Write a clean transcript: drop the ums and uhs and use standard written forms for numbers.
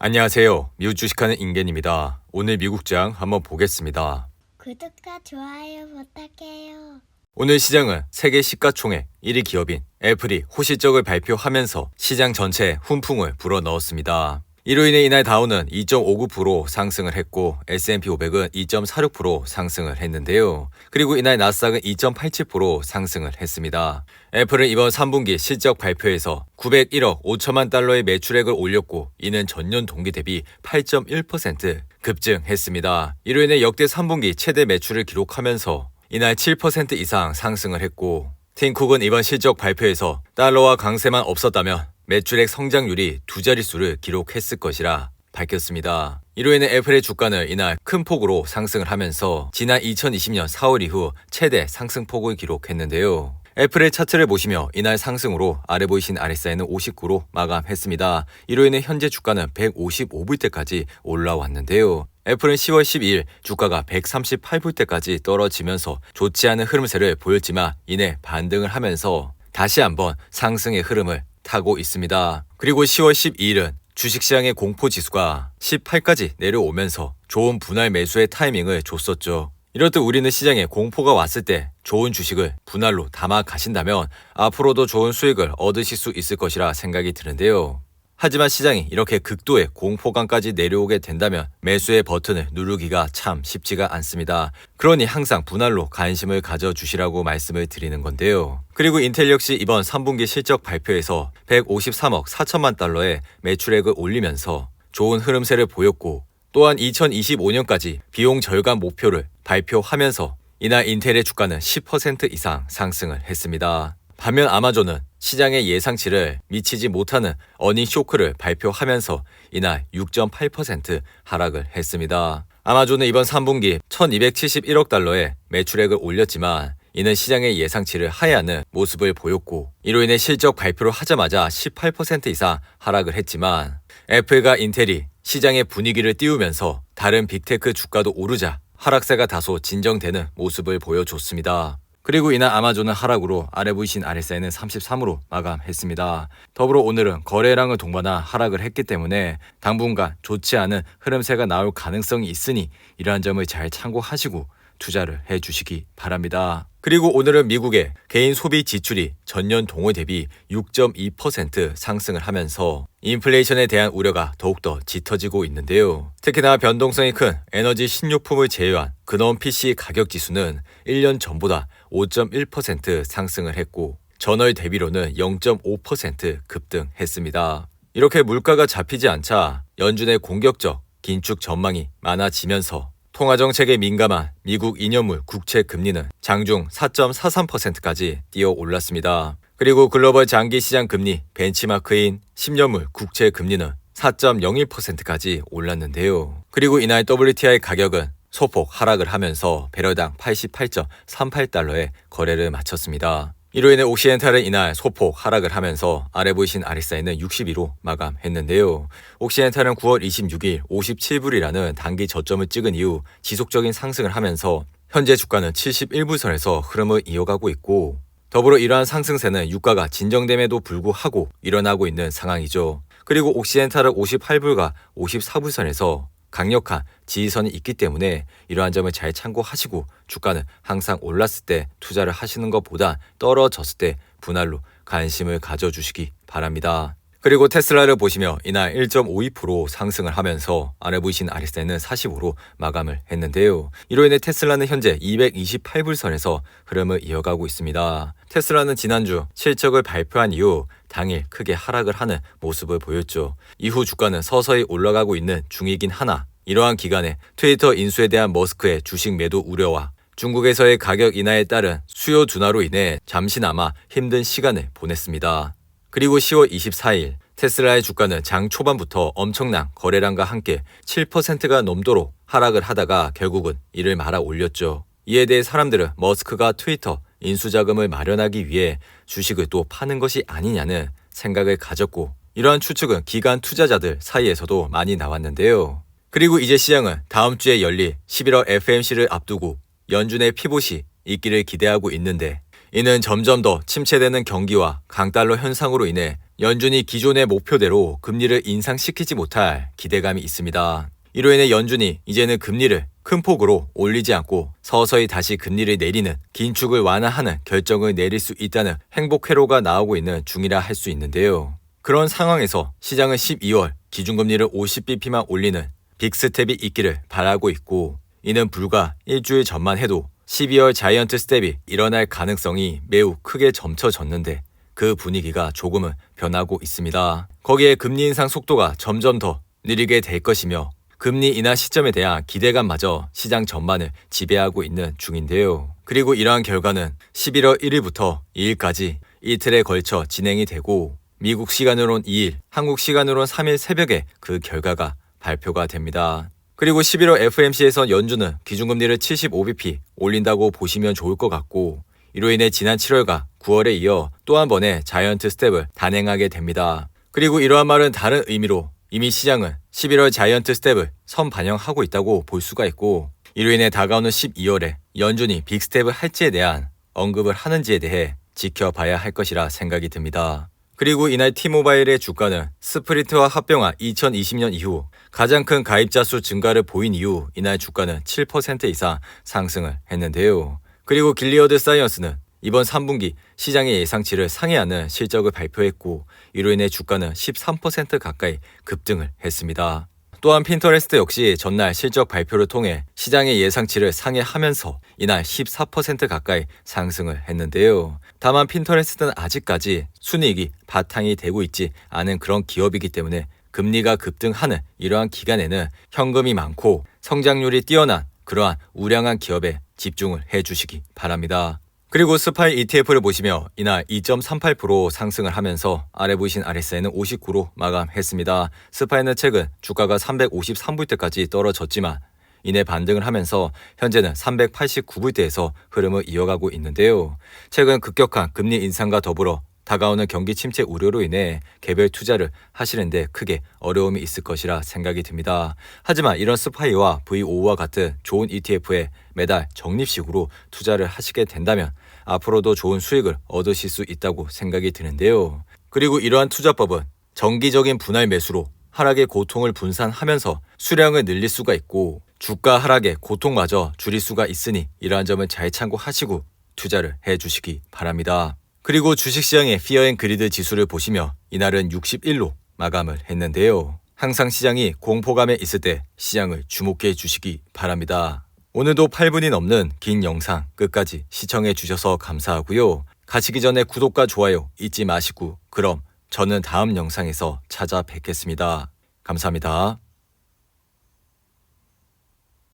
안녕하세요. 미국 주식하는 인겐입니다. 오늘 미국장 한번 보겠습니다. 구독과 좋아요 부탁해요. 오늘 시장은 세계 시가총액 1위 기업인 애플이 호실적을 발표하면서 시장 전체에 훈풍을 불어넣었습니다. 이로 인해 이날 다우는 2.59% 상승을 했고 S&P 500은 2.46% 상승을 했는데요. 그리고 이날 나스닥은 2.87% 상승을 했습니다. 애플은 이번 3분기 실적 발표에서 901억 5천만 달러의 매출액을 올렸고 이는 전년 동기 대비 8.1% 급증했습니다. 이로 인해 역대 3분기 최대 매출을 기록하면서 이날 7% 이상 상승을 했고 팀쿡은 이번 실적 발표에서 달러와 강세만 없었다면 매출액 성장률이 두 자릿수를 기록했을 것이라 밝혔습니다. 이로 인해 애플의 주가는 이날 큰 폭으로 상승을 하면서 지난 2020년 4월 이후 최대 상승폭을 기록했는데요. 애플의 차트를 보시며 이날 상승으로 아래 보이신 RSI는 59로 마감했습니다. 이로 인해 현재 주가는 155불대까지 올라왔는데요. 애플은 10월 12일 주가가 138불대까지 떨어지면서 좋지 않은 흐름세를 보였지만 이내 반등을 하면서 다시 한번 상승의 흐름을 타고 있습니다. 그리고 10월 12일은 주식시장의 공포지수가 18까지 내려오면서 좋은 분할 매수의 타이밍을 줬었죠. 이렇듯 우리는 시장에 공포가 왔을 때 좋은 주식을 분할로 담아 가신다면 앞으로도 좋은 수익을 얻으실 수 있을 것이라 생각이 드는데요. 하지만 시장이 이렇게 극도의 공포감까지 내려오게 된다면 매수의 버튼을 누르기가 참 쉽지가 않습니다. 그러니 항상 분할로 관심을 가져주시라고 말씀을 드리는 건데요. 그리고 인텔 역시 이번 3분기 실적 발표에서 153억 4천만 달러의 매출액을 올리면서 좋은 흐름세를 보였고 또한 2025년까지 비용 절감 목표를 발표하면서 이날 인텔의 주가는 10% 이상 상승을 했습니다. 반면 아마존은 시장의 예상치를 미치지 못하는 어닝 쇼크를 발표하면서 이날 6.8% 하락을 했습니다. 아마존은 이번 3분기 1271억 달러의 매출액을 올렸지만 이는 시장의 예상치를 하회하는 모습을 보였고 이로 인해 실적 발표를 하자마자 18% 이상 하락을 했지만 애플과 인텔이 시장의 분위기를 띄우면서 다른 빅테크 주가도 오르자 하락세가 다소 진정되는 모습을 보여줬습니다. 그리고 이날 아마존은 하락으로 아래 보이신 RSI는 33으로 마감했습니다. 더불어 오늘은 거래량을 동반한 하락을 했기 때문에 당분간 좋지 않은 흐름세가 나올 가능성이 있으니 이러한 점을 잘 참고하시고 투자를 해주시기 바랍니다. 그리고 오늘은 미국의 개인 소비 지출이 전년 동월 대비 6.2% 상승을 하면서 인플레이션에 대한 우려가 더욱더 짙어지고 있는데요. 특히나 변동성이 큰 에너지 신료품을 제외한 근원 PC 가격 지수는 1년 전보다 5.1% 상승을 했고 전월 대비로는 0.5% 급등했습니다. 이렇게 물가가 잡히지 않자 연준의 공격적 긴축 전망이 많아지면서 통화정책에 민감한 미국 2년물 국채 금리는 장중 4.43%까지 뛰어 올랐습니다. 그리고 글로벌 장기시장 금리 벤치마크인 10년물 국채 금리는 4.01%까지 올랐는데요. 그리고 이날 WTI 가격은 소폭 하락을 하면서 배럴당 88.38달러에 거래를 마쳤습니다. 이로 인해 옥시엔탈은 이날 소폭 하락을 하면서 아래 보이신 RSI는 62로 마감했는데요. 옥시엔탈은 9월 26일 57불이라는 단기 저점을 찍은 이후 지속적인 상승을 하면서 현재 주가는 71불선에서 흐름을 이어가고 있고 더불어 이러한 상승세는 유가가 진정됨에도 불구하고 일어나고 있는 상황이죠. 그리고 옥시엔탈은 58불과 54불선에서 강력한 지지선이 있기 때문에 이러한 점을 잘 참고하시고 주가는 항상 올랐을 때 투자를 하시는 것보다 떨어졌을 때 분할로 관심을 가져주시기 바랍니다. 그리고 테슬라를 보시며 이날 1.52% 상승을 하면서 아래 보이신 RSI는 45로 마감을 했는데요. 이로 인해 테슬라는 현재 228불선에서 흐름을 이어가고 있습니다. 테슬라는 지난주 실적을 발표한 이후 당일 크게 하락을 하는 모습을 보였죠. 이후 주가는 서서히 올라가고 있는 중이긴 하나 이러한 기간에 트위터 인수에 대한 머스크의 주식 매도 우려와 중국에서의 가격 인하에 따른 수요 둔화로 인해 잠시나마 힘든 시간을 보냈습니다. 그리고 10월 24일 테슬라의 주가는 장 초반부터 엄청난 거래량과 함께 7%가 넘도록 하락을 하다가 결국은 이를 말아 올렸죠. 이에 대해 사람들은 머스크가 트위터 인수자금을 마련하기 위해 주식을 또 파는 것이 아니냐는 생각을 가졌고 이러한 추측은 기관 투자자들 사이에서도 많이 나왔는데요. 그리고 이제 시장은 다음 주에 열릴 11월 FMC를 앞두고 연준의 피봇이 있기를 기대하고 있는데 이는 점점 더 침체되는 경기와 강달러 현상으로 인해 연준이 기존의 목표대로 금리를 인상시키지 못할 기대감이 있습니다. 이로 인해 연준이 이제는 금리를 큰 폭으로 올리지 않고 서서히 다시 금리를 내리는 긴축을 완화하는 결정을 내릴 수 있다는 행복 회로가 나오고 있는 중이라 할 수 있는데요. 그런 상황에서 시장은 12월 기준금리를 50bp만 올리는 빅스텝이 있기를 바라고 있고, 이는 불과 일주일 전만 해도 12월 자이언트 스텝이 일어날 가능성이 매우 크게 점쳐졌는데 그 분위기가 조금은 변하고 있습니다. 거기에 금리 인상 속도가 점점 더 느리게 될 것이며 금리 인하 시점에 대한 기대감마저 시장 전반을 지배하고 있는 중인데요. 그리고 이러한 결과는 11월 1일부터 2일까지 이틀에 걸쳐 진행이 되고, 미국 시간으론 2일, 한국 시간으론 3일 새벽에 그 결과가 발표가 됩니다. 그리고 11월 FOMC에선 연준은 기준금리를 75bp 올린다고 보시면 좋을 것 같고, 이로 인해 지난 7월과 9월에 이어 또 한 번의 자이언트 스텝을 단행하게 됩니다. 그리고 이러한 말은 다른 의미로 이미 시장은 11월 자이언트 스텝을 선반영하고 있다고 볼 수가 있고, 이로 인해 다가오는 12월에 연준이 빅스텝을 할지에 대한 언급을 하는지에 대해 지켜봐야 할 것이라 생각이 듭니다. 그리고 이날 T모바일의 주가는 스프리트와 합병한 2020년 이후 가장 큰 가입자 수 증가를 보인 이후 이날 주가는 7% 이상 상승을 했는데요. 그리고 길리어드 사이언스는 이번 3분기 시장의 예상치를 상회하는 실적을 발표했고, 이로 인해 주가는 13% 가까이 급등을 했습니다. 또한 핀터레스트 역시 전날 실적 발표를 통해 시장의 예상치를 상회하면서 이날 14% 가까이 상승을 했는데요. 다만 핀터레스트는 아직까지 순이익이 바탕이 되고 있지 않은 그런 기업이기 때문에 금리가 급등하는 이러한 기간에는 현금이 많고 성장률이 뛰어난 그러한 우량한 기업에 집중을 해주시기 바랍니다. 그리고 스파이 ETF를 보시며 이날 2.38% 상승을 하면서 아래 보이신 RSI는 59로 마감했습니다. 스파이는 최근 주가가 353불대까지 떨어졌지만 이내 반등을 하면서 현재는 389불대에서 흐름을 이어가고 있는데요. 최근 급격한 금리 인상과 더불어 다가오는 경기 침체 우려로 인해 개별 투자를 하시는데 크게 어려움이 있을 것이라 생각이 듭니다. 하지만 이런 스파이와 V55와 같은 좋은 ETF에 매달 적립식으로 투자를 하시게 된다면 앞으로도 좋은 수익을 얻으실 수 있다고 생각이 드는데요. 그리고 이러한 투자법은 정기적인 분할 매수로 하락의 고통을 분산하면서 수량을 늘릴 수가 있고, 주가 하락의 고통마저 줄일 수가 있으니 이러한 점을 잘 참고하시고 투자를 해주시기 바랍니다. 그리고 주식시장의 피어앤그리드 지수를 보시며 이날은 61로 마감을 했는데요. 항상 시장이 공포감에 있을 때 시장을 주목해 주시기 바랍니다. 오늘도 8분이 넘는 긴 영상 끝까지 시청해 주셔서 감사하고요. 가시기 전에 구독과 좋아요 잊지 마시고, 그럼 저는 다음 영상에서 찾아뵙겠습니다. 감사합니다.